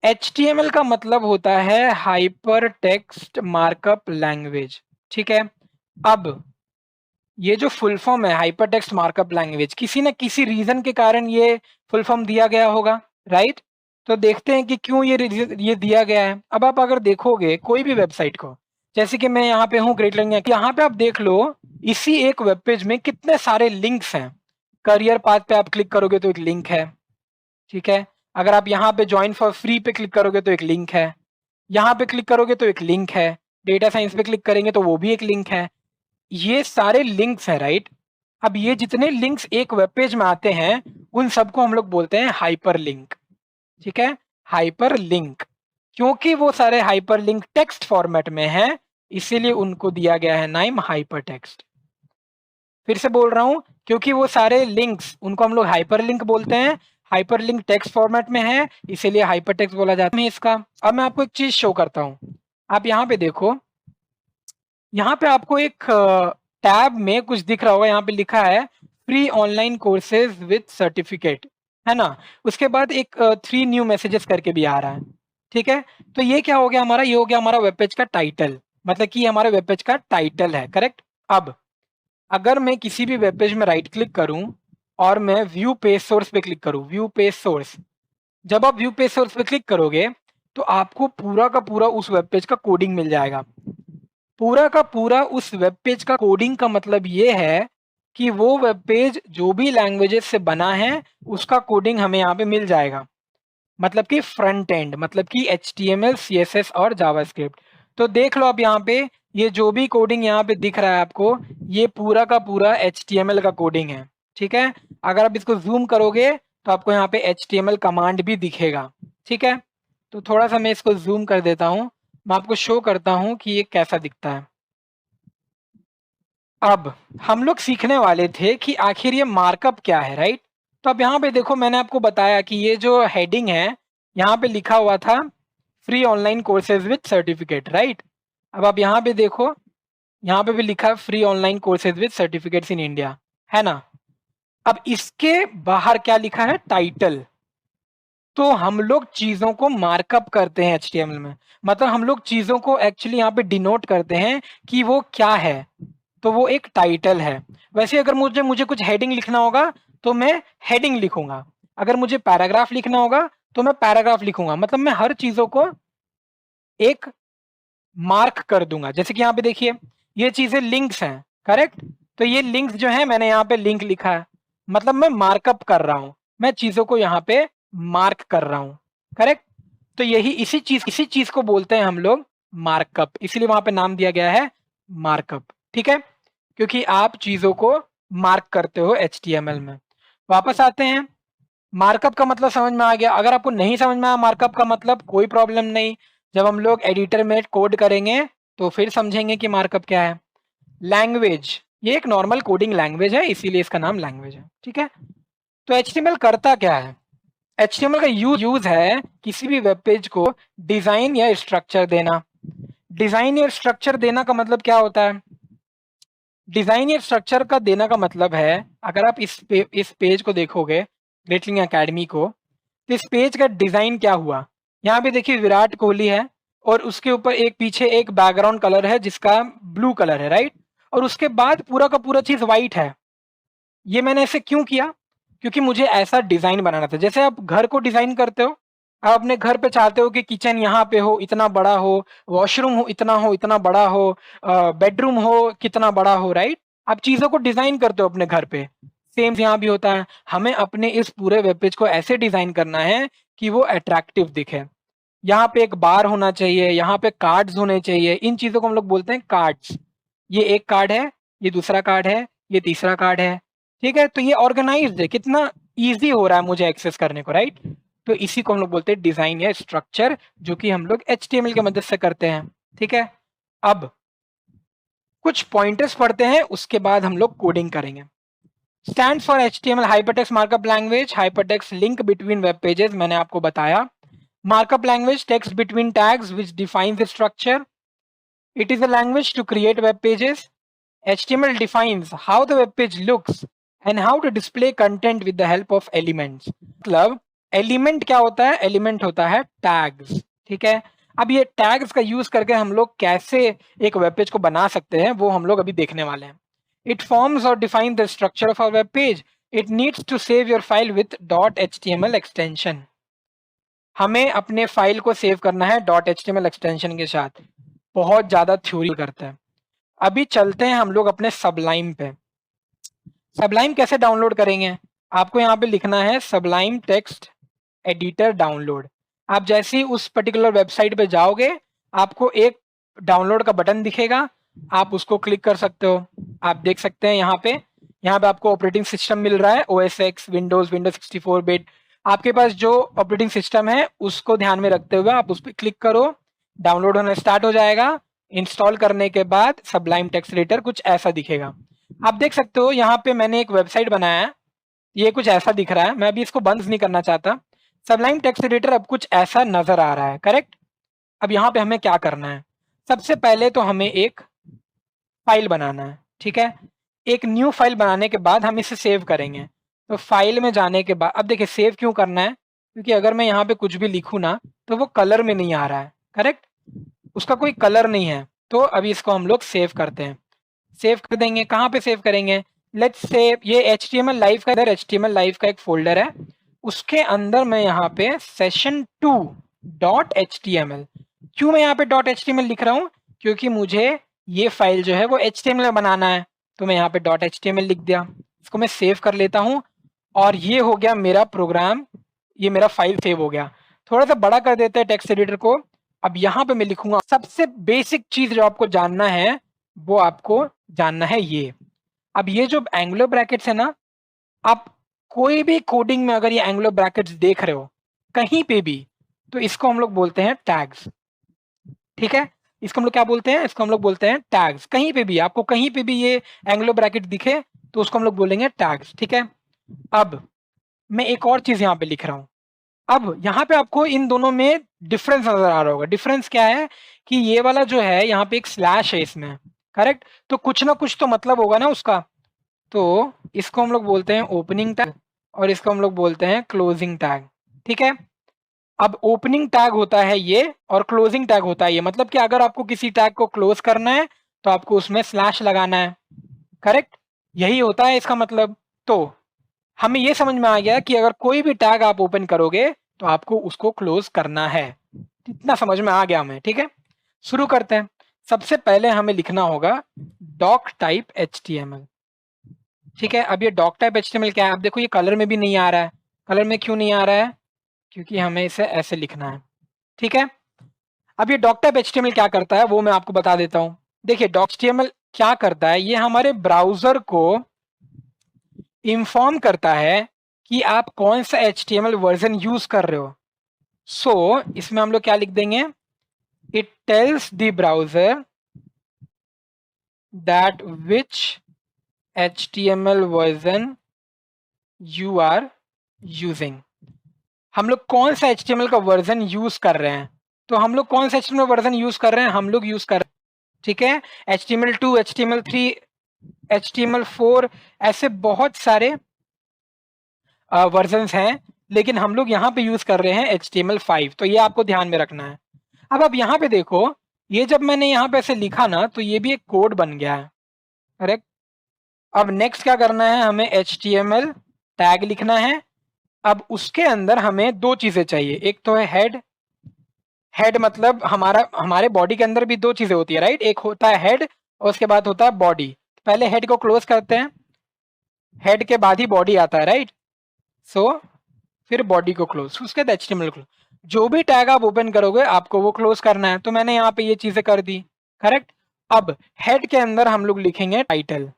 HTML का मतलब होता है हाइपर टेक्स्ट मार्कअप लैंग्वेज। ठीक है, अब ये जो फुल फॉर्म है हाइपर टेक्स्ट मार्कअप लैंग्वेज, किसी न किसी रीजन के कारण ये फुल फॉर्म दिया गया होगा, राइट। तो देखते हैं कि क्यों ये दिया गया है। अब आप अगर देखोगे कोई भी वेबसाइट को, जैसे कि मैं यहाँ पे हूँ ग्रेट लर्निंग, यहाँ पे आप देख लो इसी एक वेब पेज में कितने सारे लिंक्स हैं। करियर पाथ पे आप क्लिक करोगे तो एक लिंक है, ठीक है। अगर आप यहाँ पे ज्वाइन फॉर फ्री पे क्लिक करोगे तो एक लिंक है, यहाँ पे क्लिक करोगे तो एक लिंक है, डेटा साइंस पे क्लिक करेंगे तो वो भी एक लिंक है। ये सारे लिंक्स हैं, राइट। अब ये जितने लिंक्स एक वेब पेज में आते हैं उन सबको हम लोग बोलते हैं हाइपर लिंक। ठीक है, हाइपर लिंक, क्योंकि वो सारे हाइपर लिंक टेक्स्ट फॉर्मेट में है, इसीलिए उनको दिया गया है नाम हाइपर टेक्स्ट। फिर से बोल रहा हूं, क्योंकि वो सारे लिंक्स उनको हम लोग हाइपर लिंक बोलते हैं, हाइपर लिंक टेक्स्ट फॉर्मेट में है, इसीलिए हाइपर टेक्स्ट बोला जाता है इसका। अब मैं आपको एक चीज शो करता हूं, आप यहाँ पे देखो, यहाँ पे आपको एक टैब में कुछ दिख रहा होगा, यहाँ पे लिखा है free online courses with certificate, है ना। उसके बाद एक 3 न्यू मैसेजेस करके भी आ रहा है, ठीक है। तो ये क्या हो गया हमारा, ये हो गया हमारा वेब पेज का टाइटल, मतलब कि ये हमारे वेब पेज का टाइटल है, करेक्ट। अब अगर मैं किसी भी वेब पेज में राइट क्लिक करूं और मैं व्यू पेज सोर्स पे क्लिक करूं, व्यू पेज सोर्स, जब आप व्यू पेज सोर्स पे क्लिक करोगे तो आपको पूरा का पूरा उस वेब पेज का कोडिंग मिल जाएगा। पूरा का पूरा उस वेब पेज का कोडिंग का मतलब ये है कि वो वेब पेज जो भी लैंग्वेजेस से बना है उसका कोडिंग हमें यहाँ पे मिल जाएगा। मतलब कि फ्रंट एंड, मतलब कि HTML CSS और जावास्क्रिप्ट। तो देख लो आप यहाँ पे, ये जो भी कोडिंग यहाँ पे दिख रहा है आपको, ये पूरा का पूरा HTML का कोडिंग है, ठीक है। अगर आप इसको जूम करोगे तो आपको यहाँ पे HTML कमांड भी दिखेगा, ठीक है। तो थोड़ा सा मैं इसको जूम कर देता हूँ, मैं आपको शो करता हूँ कि ये कैसा दिखता है। अब हम लोग सीखने वाले थे कि आखिर ये मार्कअप क्या है, राइट। तो अब यहाँ पे देखो, मैंने आपको बताया कि ये जो हेडिंग है यहाँ पे लिखा हुआ था free online courses with certificate, right. अब आप यहाँ पे देखो, यहाँ पे भी लिखा free online courses with certificates in India, है ना। अब इसके बाहर क्या लिखा है, टाइटल। तो हम लोग चीजों को मार्कअप करते हैं HTML में, मतलब हम लोग चीजों को एक्चुअली यहाँ पे डिनोट करते हैं कि वो क्या है। तो वो एक टाइटल है। वैसे अगर मुझे मुझे कुछ हेडिंग लिखना होगा तो मैं हेडिंग लिखूंगा, अगर मुझे पैराग्राफ लिखना होगा तो मैं पैराग्राफ लिखूंगा, मतलब मैं हर चीजों को एक मार्क कर दूंगा। जैसे कि यहाँ पे देखिए, ये चीजें लिंक्स हैं, करेक्ट। तो ये लिंक्स जो है मैंने यहाँ पे लिंक लिखा है, मतलब मैं मार्कअप कर रहा हूँ, मैं चीजों को यहाँ पे मार्क कर रहा हूँ, करेक्ट। तो यही इसी चीज को बोलते हैं हम लोग मार्कअप, इसीलिए वहां पे नाम दिया गया है मार्कअप, ठीक है। क्योंकि आप चीजों को मार्क करते हो HTML में। वापस आते हैं, मार्कअप का मतलब समझ में आ गया। अगर आपको नहीं समझ में आया मार्कअप का मतलब, कोई प्रॉब्लम नहीं, जब हम लोग एडिटर में कोड करेंगे तो फिर समझेंगे कि मार्कअप क्या है। लैंग्वेज, ये एक नॉर्मल कोडिंग लैंग्वेज है, इसीलिए इसका नाम लैंग्वेज है, ठीक है। तो HTML करता क्या है, HTML का यूज है किसी भी वेब पेज को डिजाइन या स्ट्रक्चर देना। डिजाइन या स्ट्रक्चर देना का मतलब क्या होता है, डिजाइन या स्ट्रक्चर का देना का मतलब है, अगर आप इस पेज को देखोगे, ग्रेटलिंग एकेडमी को, तो इस पेज का डिजाइन क्या हुआ। यहाँ पे देखिए विराट कोहली है और उसके ऊपर एक पीछे एक बैकग्राउंड कलर है जिसका ब्लू कलर है, राइट। और उसके बाद पूरा का पूरा चीज व्हाइट है। ये मैंने ऐसे क्यों किया, क्योंकि मुझे ऐसा डिजाइन बनाना था। जैसे आप घर को डिजाइन करते हो, आप अपने घर पे चाहते हो कि किचन यहाँ पे हो, इतना बड़ा हो, वॉशरूम हो इतना बड़ा हो, बेडरूम हो कितना बड़ा हो, राइट। आप चीजों को डिजाइन करते हो अपने घर पे, सेम यहाँ भी होता है। हमें अपने इस पूरे वेब पेज को ऐसे डिजाइन करना है कि वो अट्रैक्टिव दिखे। यहाँ पे एक बार होना चाहिए, यहाँ पे कार्ड्स होने चाहिए, इन चीजों को हम लोग बोलते हैं कार्ड्स। ये एक कार्ड है, ये दूसरा कार्ड है, ये तीसरा कार्ड है, ठीक है। तो ये ऑर्गेनाइज्ड है, कितना इजी हो रहा है मुझे एक्सेस करने को, राइट। तो इसी को हम लोग बोलते हैं डिजाइन या स्ट्रक्चर, जो कि हम लोग HTML की मदद से करते हैं, ठीक है। अब कुछ पॉइंटर्स पढ़ते हैं, उसके बाद हम लोग कोडिंग करेंगे। Stand for HTML hypertext markup language, hypertext link between web pages, मैंने आपको बताया। Markup language, text between tags which defines the structure. It is a language to create web pages. HTML defines how the web page looks and how to display content with the help of elements. मतलब element क्या होता है? Element होता है tags, ठीक है। अब ये टैग्स का यूज करके हम लोग कैसे एक वेब पेज को बना सकते हैं वो हम लोग अभी देखने वाले हैं। इट फॉर्म्स और define the structure of a web page. It needs to save your file with .html extension. हमें अपने फाइल को सेव करना है .html एक्सटेंशन के साथ। बहुत ज्यादा थ्योरी करता है। अभी चलते हैं हम लोग अपने सबलाइम पे। सबलाइम कैसे डाउनलोड करेंगे? आपको यहाँ पे लिखना है सबलाइम टेक्स्ट एडिटर डाउनलोड। आप जैसे ही उस पर्टिकुलर वेबसाइट पे जाओगे आपको एक डाउनलोड का बटन दिखेगा, आप उसको क्लिक कर सकते हो। आप देख सकते हैं यहाँ पे आपको ऑपरेटिंग सिस्टम मिल रहा है OS X, विंडोज 64 बिट। आपके पास जो ऑपरेटिंग सिस्टम है उसको ध्यान में रखते हुए आप उस पर क्लिक करो, डाउनलोड होना स्टार्ट हो जाएगा। इंस्टॉल करने के बाद सबलाइम टेक्स्ट एडिटर कुछ ऐसा दिखेगा। आप देख सकते हो यहाँ पे मैंने एक वेबसाइट बनाया है, ये कुछ ऐसा दिख रहा है। मैं अभी इसको बंद नहीं करना चाहता। सबलाइम टेक्स्ट एडिटर अब कुछ ऐसा नजर आ रहा है, करेक्ट। अब यहाँ पे हमें क्या करना है? सबसे पहले तो हमें एक फाइल बनाना है, ठीक है। एक न्यू फाइल बनाने के बाद हम इसे सेव करेंगे। तो फाइल में जाने के बाद अब देखिए सेव क्यों करना है, क्योंकि अगर मैं यहाँ पे कुछ भी लिखूँ ना तो वो कलर में नहीं आ रहा है, करेक्ट। उसका कोई कलर नहीं है। तो अभी इसको हम लोग सेव करते हैं। सेव कर देंगे। कहाँ पे सेव करेंगे? लेट्स सेव ये HTML लाइव का, इधर HTML लाइव का एक फोल्डर है, उसके अंदर मैं यहाँ पे session2.html। क्यों मैं यहाँ पे .html लिख रहा हूँ? क्योंकि मुझे ये फाइल जो है वो HTML में बनाना है, तो मैं यहाँ पे .html लिख दिया। इसको मैं सेव कर लेता हूँ और ये हो गया मेरा प्रोग्राम, ये मेरा फाइल सेव हो गया। थोड़ा सा बड़ा कर देते हैं टेक्स्ट एडिटर को। अब यहाँ पे मैं लिखूंगा, सबसे बेसिक चीज जो आपको जानना है वो आपको जानना है ये। अब ये जो एंगुलर ब्रैकेट्स है ना, आप कोई भी कोडिंग में अगर ये एंगुलर ब्रैकेट्स देख रहे हो कहीं पे भी, तो इसको हम लोग बोलते हैं टैग्स, ठीक है। इसको हम लोग क्या बोलते हैं? इसको हम लोग बोलते हैं टैग्स। कहीं पे भी आपको कहीं पे भी ये एंगुलर ब्रैकेट दिखे तो उसको हम लोग बोलेंगे टैग्स, ठीक है। अब मैं एक और चीज यहाँ पे लिख रहा हूँ। अब यहाँ पे आपको इन दोनों में डिफरेंस नजर आ रहा होगा। डिफरेंस क्या है कि ये वाला जो है यहाँ पे एक स्लैश है इसमें, करेक्ट। तो कुछ ना कुछ तो मतलब होगा ना उसका। तो इसको हम लोग बोलते हैं ओपनिंग टैग और इसको हम लोग बोलते हैं क्लोजिंग टैग, ठीक है। अब ओपनिंग टैग होता है ये और क्लोजिंग टैग होता है ये। मतलब कि अगर आपको किसी टैग को क्लोज करना है तो आपको उसमें स्लैश लगाना है, करेक्ट। यही होता है इसका मतलब। तो हमें ये समझ में आ गया कि अगर कोई भी टैग आप ओपन करोगे तो आपको उसको क्लोज करना है। इतना समझ में आ गया हमें, ठीक है। शुरू करते हैं। सबसे पहले हमें लिखना होगा डॉक टाइप HTML, ठीक है। अब ये डॉक टाइप HTML क्या है? अब देखो ये कलर में भी नहीं आ रहा है। कलर में क्यों नहीं आ रहा है? क्योंकि हमें इसे ऐसे लिखना है, ठीक है। अब ये डॉक टाइप HTML क्या करता है वो मैं आपको बता देता हूँ। देखिए डॉक HTML क्या करता है, ये हमारे ब्राउजर को इंफॉर्म करता है कि आप कौन सा HTML वर्जन यूज कर रहे हो। सो इसमें हम लोग क्या लिख देंगे? It tells the browser that which HTML version you are using. हम लोग कौन सा HTML का वर्जन यूज कर रहे हैं। तो हम लोग कौन सा HTML वर्जन यूज कर रहे हैं? हम लोग यूज कर रहे हैं, ठीक है, HTML2, HTML3, HTML4, ऐसे बहुत सारे वर्जन्स हैं, लेकिन हम लोग यहाँ पे यूज कर रहे हैं HTML5। तो ये आपको ध्यान में रखना है। अब आप यहाँ पे देखो, ये जब मैंने यहाँ पे ऐसे लिखा ना तो ये भी एक कोड बन गया है, करेक्ट। अब नेक्स्ट क्या करना है? हमें HTML टैग लिखना है। अब उसके अंदर हमें दो चीजें चाहिए। एक तो है हेड। हेड मतलब हमारे बॉडी के अंदर भी दो चीजें होती है, राइट। एक होता है हेड और उसके बाद होता है बॉडी। पहले हेड को क्लोज करते हैं, हेड के बाद ही बॉडी आता है, राइट। सो फिर बॉडी को क्लोज, उसके बाद HTML क्लोज। जो भी टैग आप ओपन करोगे आपको वो क्लोज करना है। तो मैंने यहाँ पे ये चीजें कर दी, करेक्ट। अब हेड के अंदर हम लोग लिखेंगे टाइटल।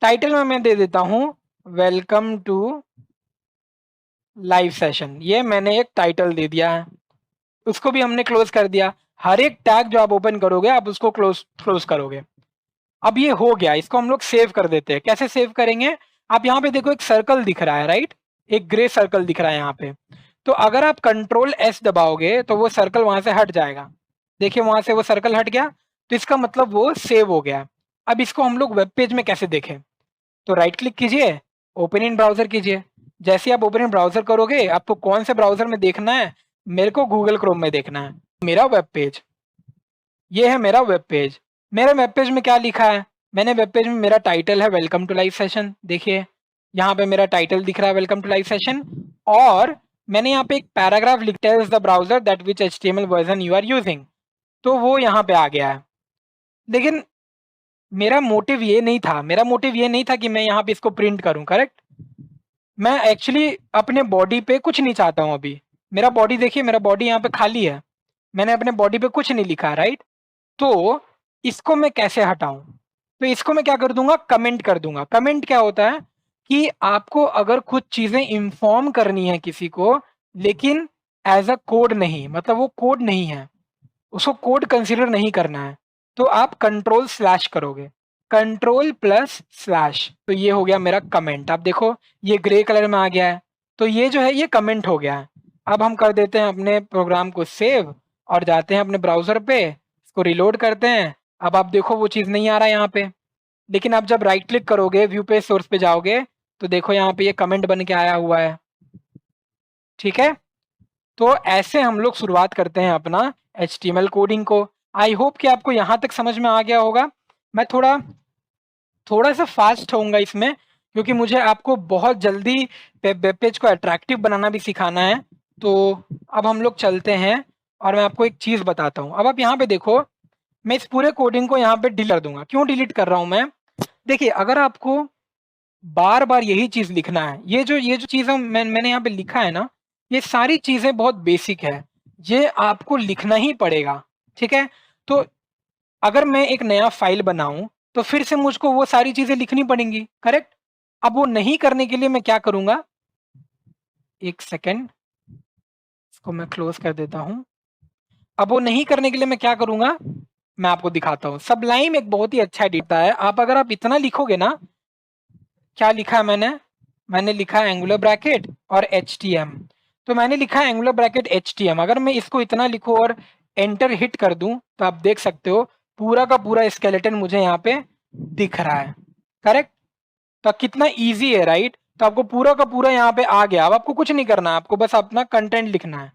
टाइटल में मैं दे देता हूं वेलकम टू लाइव सेशन। ये मैंने एक टाइटल दे दिया है, उसको भी हमने क्लोज कर दिया। हर एक टैग जो आप ओपन करोगे आप उसको क्लोज करोगे। अब ये हो गया, इसको हम लोग सेव कर देते हैं। कैसे सेव करेंगे? आप यहाँ पे देखो एक सर्कल दिख रहा है, राइट। एक ग्रे सर्कल दिख रहा है यहाँ पे। तो अगर आप Ctrl+S दबाओगे तो वो सर्कल वहां से हट जाएगा। देखिए वहां से वो सर्कल हट गया, तो इसका मतलब वो सेव हो गया। अब इसको हम लोग वेब पेज में कैसे देखें? तो राइट क्लिक कीजिए, ओपन इन ब्राउजर कीजिए। जैसे आप ओपन ब्राउजर करोगे, आपको कौन से ब्राउजर में देखना है, मेरे को गूगल क्रोम में देखना है। मेरा वेब पेज, ये है मेरा वेब पेज। मेरे वेब पेज में क्या लिखा है, मैंने वेब पेज में मेरा टाइटल है वेलकम टू लाइव सेशन, देखिए यहाँ पे मेरा टाइटल दिख रहा है वेलकम टू लाइव सेशन, और मैंने यहाँ पे एक पैराग्राफ लिखा है the browser that which HTML version you are using, तो वो यहाँ पे आ गया है। लेकिन मेरा मोटिव ये नहीं था, मेरा मोटिव ये नहीं था कि मैं यहाँ पे इसको प्रिंट करूँ, करेक्ट। मैं एक्चुअली अपने बॉडी पे कुछ नहीं चाहता हूँ अभी। मेरा बॉडी देखिए, मेरा बॉडी यहाँ पे खाली है, मैंने अपने बॉडी पे कुछ नहीं लिखा, राइट। तो इसको मैं कैसे हटाऊं, तो इसको मैं क्या कर दूंगा, कमेंट कर दूंगा। कमेंट क्या होता है कि आपको अगर कुछ चीजें इंफॉर्म करनी है किसी को, लेकिन एज अ कोड नहीं, मतलब वो कोड नहीं है, उसको कोड कंसिडर नहीं करना है, तो आप कंट्रोल स्लैश करोगे, कंट्रोल प्लस स्लैश, तो ये हो गया मेरा कमेंट। आप देखो ये ग्रे कलर में आ गया है, तो ये जो है ये कमेंट हो गया है। अब हम कर देते हैं अपने प्रोग्राम को सेव और जाते हैं अपने ब्राउजर पे, इसको रिलोड करते हैं। अब आप देखो वो चीज़ नहीं आ रहा है यहाँ पे, लेकिन आप जब राइट क्लिक करोगे व्यू पेज सोर्स पे जाओगे तो देखो यहाँ पे ये कमेंट बन के आया हुआ है, ठीक है। तो ऐसे हम लोग शुरुआत करते हैं अपना HTML कोडिंग को। आई होप कि आपको यहाँ तक समझ में आ गया होगा। मैं थोड़ा थोड़ा सा फास्ट होऊंगा इसमें, क्योंकि मुझे आपको बहुत जल्दी वेब पेज को अट्रैक्टिव बनाना भी सिखाना है। तो अब हम लोग चलते हैं और मैं आपको एक चीज़ बताता हूँ। अब आप यहाँ पे देखो, मैं इस पूरे कोडिंग को यहाँ पे डिलीट कर दूंगा। क्यों डिलीट कर रहा हूँ मैं, देखिए अगर आपको बार बार यही चीज़ लिखना है, ये जो चीज़ मैंने यहाँ पे लिखा है ना, ये सारी चीज़ें बहुत बेसिक है, ये आपको लिखना ही पड़ेगा, ठीक है। तो अगर मैं एक नया फाइल बनाऊं तो फिर से मुझको वो सारी चीजें लिखनी पड़ेंगी, करेक्ट। अब वो नहीं करने के लिए मैं क्या करूंगा, एक सेकेंड, इसको मैं क्लोज कर देता हूं। अब वो नहीं करने के लिए मैं क्या करूंगा, मैं आपको दिखाता हूं। सबलाइम एक बहुत ही अच्छा एडिटर है। आप अगर आप इतना लिखोगे ना, क्या लिखा है मैंने लिखा है एंगुलर ब्रैकेट और HTM। तो मैंने लिखा है एंगुलर ब्रैकेट HTM, अगर मैं इसको इतना लिखूं और एंटर हिट कर दूं तो आप देख सकते हो पूरा का पूरा स्केलेटन मुझे यहाँ पे दिख रहा है, करेक्ट। तो कितना इजी है, राइट। तो आपको पूरा का पूरा यहाँ पे आ गया। अब आपको कुछ नहीं करना है, आपको बस अपना कंटेंट लिखना है।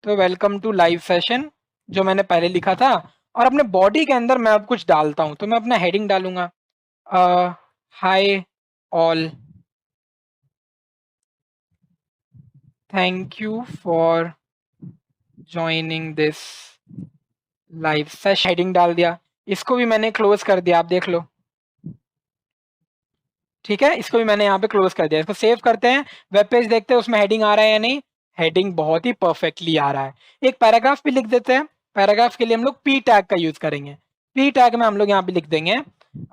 तो वेलकम टू लाइव सेशन जो मैंने पहले लिखा था, और अपने बॉडी के अंदर मैं अब कुछ डालता हूँ। तो मैं अपना हेडिंग डालूंगा, hi all, thank you for joining this live session, heading डाल दिया। इसको भी मैंने क्लोज कर दिया, आप देख लो, ठीक है। इसको भी मैंने यहाँ पे क्लोज कर दिया। इसको सेव करते हैं, वेब पेज देखते हैं उसमें हेडिंग आ रहा है या नहीं। हेडिंग बहुत ही परफेक्टली आ रहा है। एक पैराग्राफ भी लिख देते हैं। पैराग्राफ के लिए हम लोग P टैग का यूज करेंगे। P टैग में हम लोग यहाँ पे लिख देंगे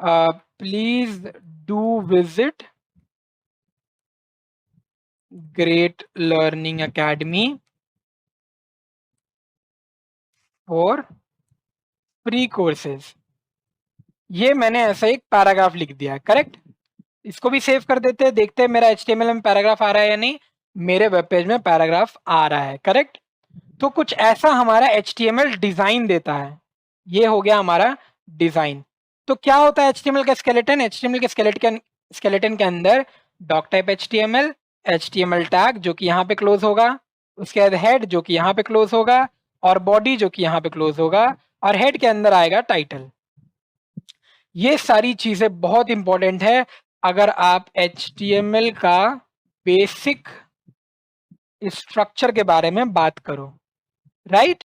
please do visit great learning academy for free courses. ये मैंने ऐसा एक पैराग्राफ लिख दिया है, करेक्ट। इसको भी सेव कर देते हैं, देखते हैं मेरा HTML में पैराग्राफ आ रहा है या नहीं। मेरे वेब पेज में पैराग्राफ आ रहा है, करेक्ट। तो कुछ ऐसा हमारा HTML डिजाइन देता है। ये हो गया हमारा डिजाइन। तो क्या होता है HTML का स्केलेटन, HTML के स्केलेटन के अंदर डॉक टाइप HTML टैग जो कि यहाँ पे क्लोज होगा, उसके बाद हेड जो कि यहाँ पे क्लोज होगा, और बॉडी जो कि यहाँ पे क्लोज होगा, और हेड के अंदर आएगा टाइटल। ये सारी चीजें बहुत इंपॉर्टेंट है अगर आप HTML का बेसिक स्ट्रक्चर के बारे में बात करो, राइट।